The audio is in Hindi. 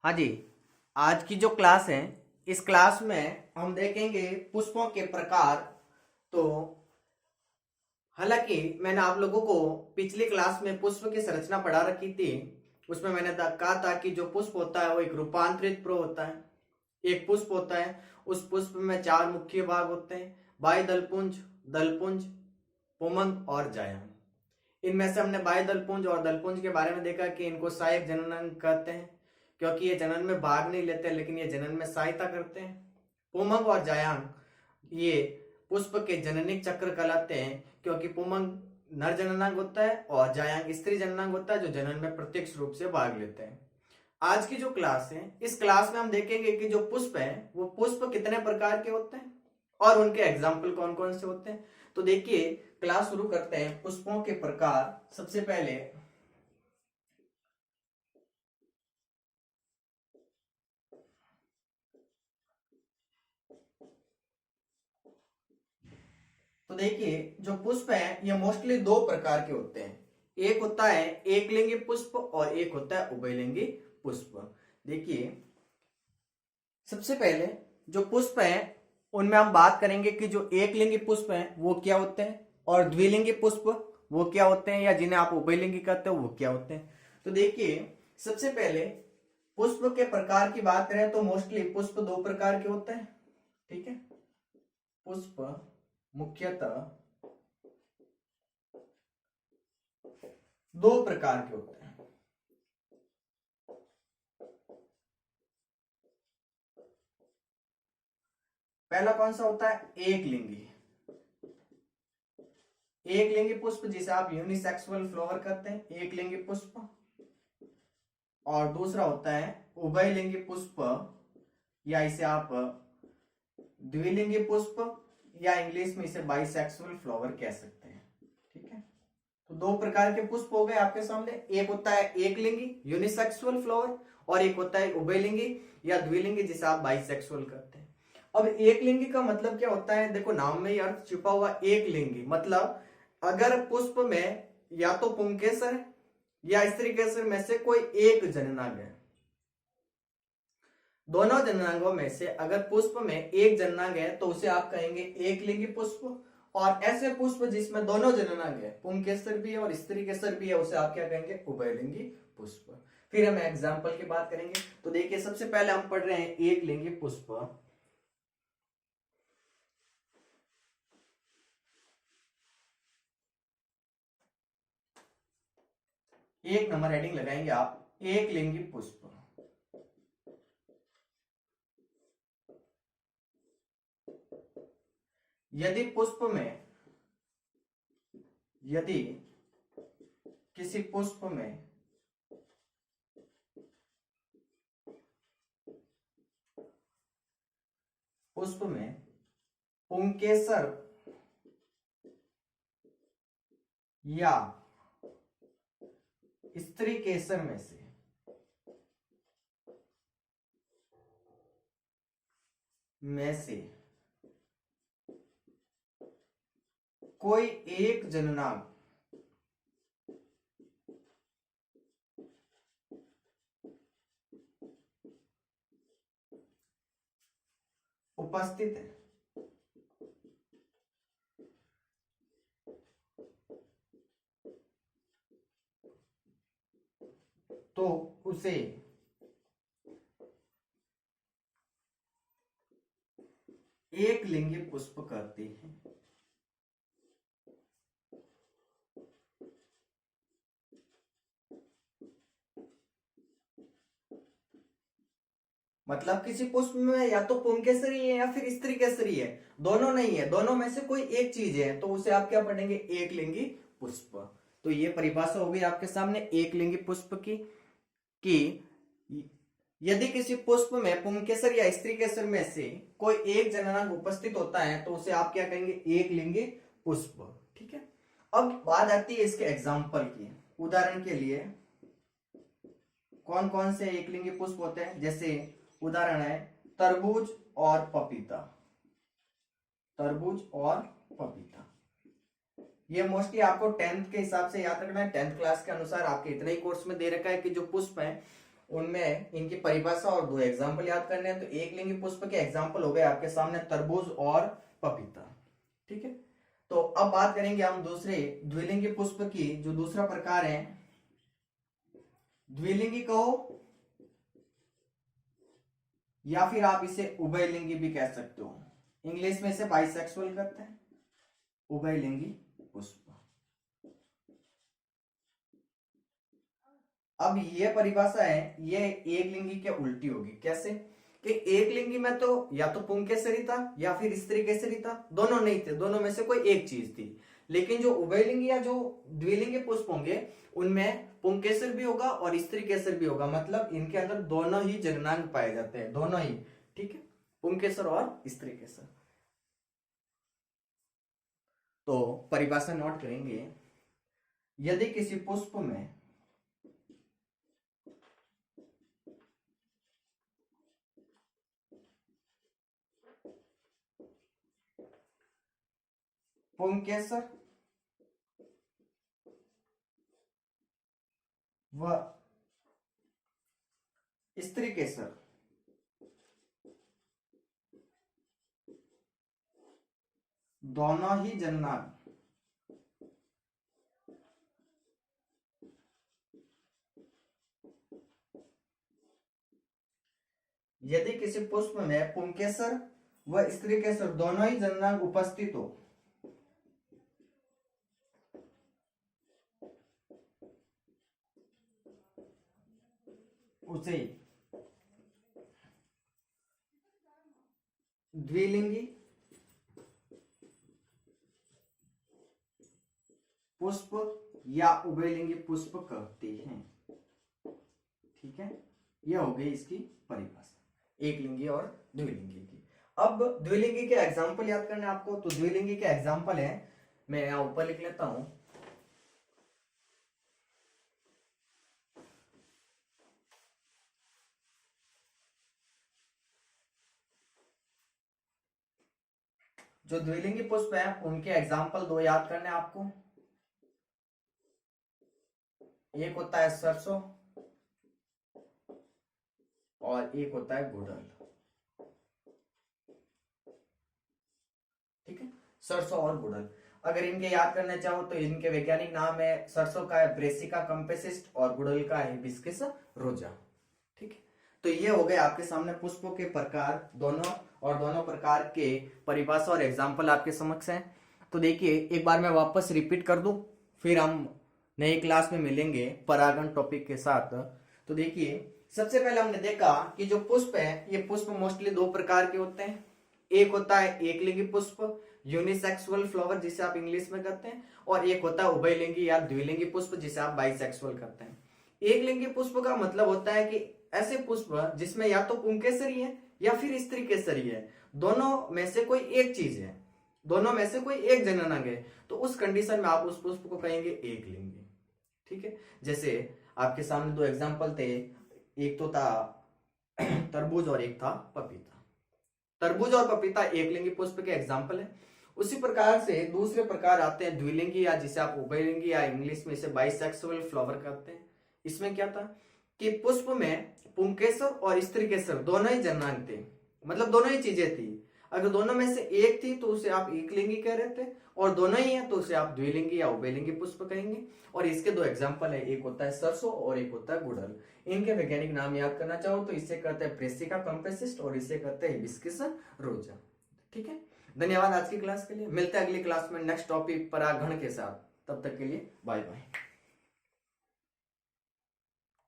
हाँ जी। आज की जो क्लास है, इस क्लास में हम देखेंगे पुष्पों के प्रकार। तो हालांकि मैंने आप लोगों को पिछली क्लास में पुष्प की संरचना पढ़ा रखी थी। उसमें मैंने कहा था कि जो पुष्प होता है वो एक रूपांतरित प्रो होता है। एक पुष्प होता है, उस पुष्प में चार मुख्य भाग होते हैं: बाह्य दलपुंज, दलपुंज, पुमंग और जायंग। इनमें से हमने बाह्य दलपुंज और दलपुंज के बारे में देखा कि इनको सहायक जननांग कहते हैं, क्योंकि ये जनन में भाग नहीं लेते लेकिन ये जनन में सहायता करते हैं। पुमंग और जायांग ये पुष्प के जननिक चक्र कहलाते हैं, क्योंकि पुमंग नर जननांग होता है और जायांग स्त्री जननांग होता है, जो जनन में प्रत्यक्ष रूप से भाग लेते हैं। आज की जो क्लास है, इस क्लास में हम देखेंगे कि जो पुष्प है वो पुष्प कितने प्रकार के होते हैं और उनके एग्जाम्पल कौन कौन से होते हैं। तो देखिए, क्लास शुरू करते हैं। पुष्पों के प्रकार। सबसे पहले तो देखिए, जो पुष्प है ये मोस्टली दो प्रकार के होते हैं। एक होता है एक लिंगी पुष्प और एक होता है उभयलिंगी पुष्प। देखिए, सबसे पहले जो पुष्प है उनमें हम बात करेंगे कि जो एक लिंगी पुष्प है वो क्या होते हैं और द्विलिंगी पुष्प वो क्या होते हैं, या जिन्हें आप उभयलिंगी कहते हो वो क्या होते हैं। तो देखिए, सबसे पहले पुष्प के प्रकार की बात करें तो मोस्टली पुष्प दो प्रकार के होते हैं। ठीक है, पुष्प मुख्यतः दो प्रकार के होते हैं। पहला कौन सा होता है? एक लिंगी। एक लिंगी पुष्प जिसे आप यूनिसेक्सुअल फ्लावर कहते हैं, एक लिंगी पुष्प। और दूसरा होता है उभयलिंगी पुष्प, या इसे आप द्विलिंगी पुष्प, या इंग्लिश में इसे बाइसेक्सुअल फ्लावर कह सकते हैं। ठीक है, तो दो प्रकार के पुष्प हो गए आपके सामने। एक होता है एक लिंगी यूनिसेक्सुअल फ्लावर और एक होता है उभयलिंगी या द्विलिंगी जिसे आप बाइसेक्सुअल कहते हैं। अब एक लिंगी का मतलब क्या होता है? देखो, नाम में ही अर्थ छिपा हुआ। एक लिंगी मतलब अगर पुष्प में या तो पुंकेसर या स्त्री केसर में से कोई एक जननांग है, दोनों जननांगों में से अगर पुष्प में एक जननांग है तो उसे आप कहेंगे एक लिंगी पुष्प। और ऐसे पुष्प जिसमें दोनों जननांग है, पुंकेसर भी है और स्त्री केसर भी है, उसे आप क्या कहेंगे? उभयलिंगी पुष्प। फिर हम एग्जाम्पल की बात करेंगे। तो देखिए, सबसे पहले हम पढ़ रहे हैं एक लिंगी पुष्प। एक नंबर हेडिंग लगाएंगे आप, एक लिंगी पुष्प। यदि पुष्प में, यदि किसी पुष्प में पुंकेसर या स्त्री केसर में से कोई एक जननांग उपस्थित है तो उसे एक लिंगी पुष्प कहते हैं। मतलब किसी पुष्प में या तो पुंकेसरी है या फिर स्त्री केसरी है, दोनों नहीं है, दोनों में से कोई एक चीज है, तो उसे आप क्या पढ़ेंगे? एक लिंगी पुष्प। तो ये परिभाषा होगी आपके सामने एक लिंगी पुष्प की कि यदि किसी पुष्प में पुंकेसर या स्त्री केसर में से कोई एक जननांग उपस्थित होता है तो उसे आप क्या कहेंगे? एक लिंगी पुष्प। ठीक है, अब बात आती है इसके एग्जाम्पल की। उदाहरण के लिए कौन कौन से एक लिंगी पुष्प होते हैं? जैसे उदाहरण है तरबूज और पपीता। तरबूज और पपीता ये मोस्टली आपको 10th के हिसाब से याद रखना है। 10th क्लास के अनुसार आपके इतने ही कोर्स में दे रखा है कि जो पुष्प है उनमें इनकी परिभाषा और दो एग्जाम्पल याद करने हैं। तो एक लिंगी पुष्प के एग्जाम्पल हो गए आपके सामने तरबूज और पपीता। ठीक है, तो अब बात करेंगे हम दूसरे द्विलिंगी पुष्प की, जो दूसरा प्रकार है द्विलिंगी कहो या फिर आप इसे उभयलिंगी भी कह सकते हो। इंग्लिश में इसे बाइसेक्सुअल कहते हैं, उभयलिंगी पुष्प। अब ये परिभाषा है, ये एक लिंगी के उल्टी होगी। कैसे कि एक लिंगी में तो या तो पुंकेसरी था या फिर स्त्री केसरी था, दोनों नहीं थे, दोनों में से कोई एक चीज थी। लेकिन जो उभयलिंगी या जो द्विलिंगी पुष्प होंगे उनमें पुंकेसर भी होगा और स्त्री केसर भी होगा, मतलब इनके अंदर दोनों ही जननांग पाए जाते हैं, दोनों ही। ठीक है, पुंकेसर और स्त्री केसर। तो परिभाषा नोट करेंगे, यदि किसी पुष्प में पुंकेसर व स्त्री केसर दोनों ही जननांग यदि किसी पुष्प में पुंकेसर व स्त्री केसर दोनों ही जननांग उपस्थित हो उसे द्विलिंगी पुष्प या उभयलिंगी पुष्प कहते हैं। ठीक है, यह हो गई इसकी परिभाषा एक लिंगी और द्विलिंगी की। अब द्विलिंगी के एग्जाम्पल याद करने आपको, तो द्विलिंगी के एग्जाम्पल है, मैं यहां ऊपर लिख लेता हूं। जो द्विलिंगी पुष्प है उनके एग्जाम्पल दो याद करने आपको। एक होता है सरसों और एक होता है गुड़हल। ठीक है, सरसों और गुड़हल। अगर इनके याद करना चाहो तो इनके वैज्ञानिक नाम है, सरसों का है ब्रेसिका कंपेसिस्ट और गुड़हल का है हिबिस्कस रोजा। ठीक है, तो ये हो गए आपके सामने पुष्पों के प्रकार दोनों, और दोनों प्रकार के परिभाषा और एग्जाम्पल आपके समक्ष हैं। तो देखिए एक बार मैं वापस रिपीट कर दूं, फिर हम नई क्लास में मिलेंगे परागण टॉपिक के साथ। तो देखिए सबसे पहले हमने देखा कि जो पुष्प है ये पुष्प मोस्टली दो प्रकार के होते हैं। एक होता है एकलिंगी पुष्प यूनिसेक्सुअल फ्लावर जिसे आप इंग्लिश में कहते हैं, और एक होता है उभयलिंगी या द्विलिंगी पुष्प जिसे आप बाइसेक्सुअल कहते हैं। एकलिंगी पुष्प का मतलब होता है कि ऐसे पुष्प जिसमें या तो पुंकेसरी है या फिर स्त्री केसरी है, दोनों में से कोई एक चीज है, दोनों में से कोई एक जननांग है, तो उस कंडीशन में आप उस पुष्प को कहेंगे एकलिंगी। ठीक है, जैसे आपके सामने दो एग्जांपल थे, एक तो था तरबूज और एक था पपीता। तरबूज और पपीता एकलिंगी पुष्प के एग्जाम्पल है। उसी प्रकार से दूसरे प्रकार आते हैं द्विलिंगी या जिसे आप उभयलिंगी या इंग्लिश में इसे बाइसेक्सुअल फ्लावर कहते हैं। इसमें क्या था कि पुष्प में पुंकेसर और स्त्री केसर दोनों ही जननांग थे, मतलब दोनों ही चीजें थी। अगर दोनों में से एक थी तो उसे आप एकलिंगी कह रहे थे, और दोनों ही है तो उसे आप द्विलिंगी या उभयलिंगी पुष्प कहेंगे। और इसके दो एग्जाम्पल है, एक होता है सरसों और एक होता है गुड़हल। इनके वैज्ञानिक नाम याद करना चाहो तो इसे कहते हैं ब्रेसिका कंपेसिस्ट और इसे कहते हैं हिबिस्कस रोजा। ठीक है, धन्यवाद आज की क्लास के लिए। मिलते हैं अगली क्लास में नेक्स्ट टॉपिक परागण के साथ। तब तक के लिए बाय बाय।